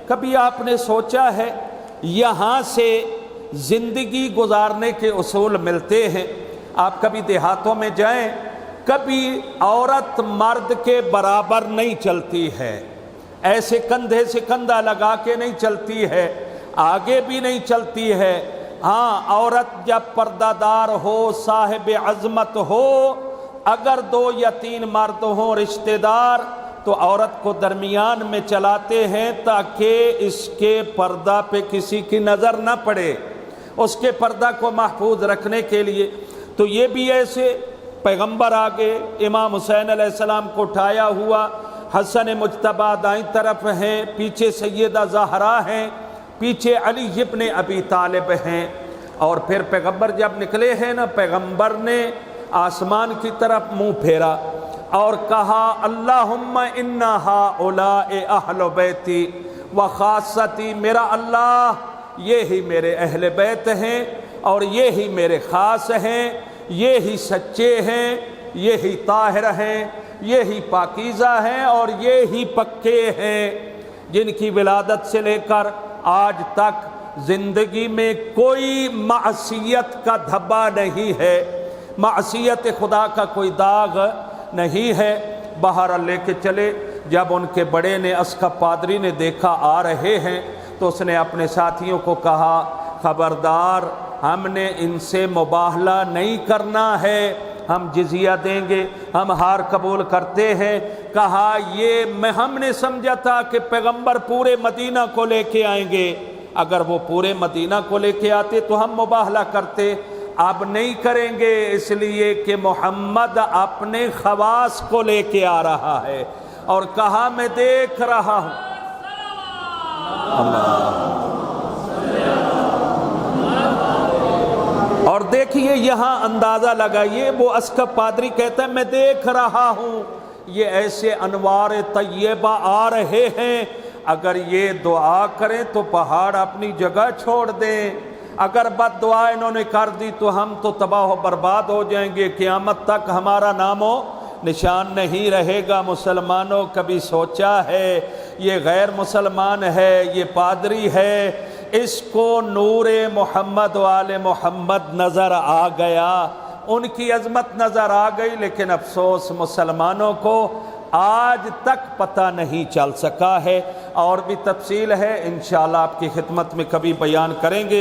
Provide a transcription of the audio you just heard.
کبھی آپ نے سوچا ہے یہاں سے زندگی گزارنے کے اصول ملتے ہیں؟ آپ کبھی دیہاتوں میں جائیں، کبھی عورت مرد کے برابر نہیں چلتی ہے، ایسے کندھے سے کندھا لگا کے نہیں چلتی ہے، آگے بھی نہیں چلتی ہے۔ ہاں، عورت جب پردہ دار ہو، صاحب عظمت ہو، اگر 2 یا 3 مرد ہوں رشتہ دار، تو عورت کو درمیان میں چلاتے ہیں تاکہ اس کے پردہ پہ کسی کی نظر نہ پڑے، اس کے پردہ کو محفوظ رکھنے کے لیے۔ تو یہ بھی ایسے پیغمبر آگے امام حسین علیہ السلام کو اٹھایا ہوا، حسن مجتبیٰ دائیں طرف ہیں، پیچھے سیدہ زہرا ہیں، پیچھے علی ابن ابی طالب ہیں، اور پھر پیغمبر جب نکلے ہیں نا، پیغمبر نے آسمان کی طرف منہ پھیرا اور کہا اللہم ان ہؤلاء اہل بیتی و خاصتی، میرا اللہ یہی میرے اہل بیت ہیں اور یہی میرے خاص ہیں، یہی سچے ہیں، یہی طاہر ہیں، یہی پاکیزہ ہیں اور یہی پکے ہیں، جن کی ولادت سے لے کر آج تک زندگی میں کوئی معصیت کا دھبا نہیں ہے، معصیت خدا کا کوئی داغ نہیں ہے۔ باہر لے کے چلے، جب ان کے بڑے نے اسقف پادری نے دیکھا آ رہے ہیں تو اس نے اپنے ساتھیوں کو کہا خبردار، ہم نے ان سے مباہلہ نہیں کرنا ہے، ہم جزیہ دیں گے، ہم ہار قبول کرتے ہیں۔ کہا یہ ہم نے سمجھا تھا کہ پیغمبر پورے مدینہ کو لے کے آئیں گے، اگر وہ پورے مدینہ کو لے کے آتے تو ہم مباہلہ کرتے، اب نہیں کریں گے، اس لیے کہ محمد اپنے خواص کو لے کے آ رہا ہے۔ اور کہا میں دیکھ رہا ہوں، اور دیکھیے یہاں اندازہ لگائیے، وہ اسقف پادری کہتا ہے میں دیکھ رہا ہوں یہ ایسے انوار طیبہ آ رہے ہیں، اگر یہ دعا کریں تو پہاڑ اپنی جگہ چھوڑ دیں، اگر بد دعا انہوں نے کر دی تو ہم تو تباہ و برباد ہو جائیں گے، قیامت تک ہمارا نام و نشان نہیں رہے گا۔ مسلمانوں کبھی سوچا ہے یہ غیر مسلمان ہے، یہ پادری ہے، اس کو نور محمد وآل محمد نظر آ گیا، ان کی عظمت نظر آ گئی، لیکن افسوس مسلمانوں کو آج تک پتہ نہیں چل سکا ہے، اور بھی تفصیل ہے انشاءاللہ آپ کی خدمت میں کبھی بیان کریں گے۔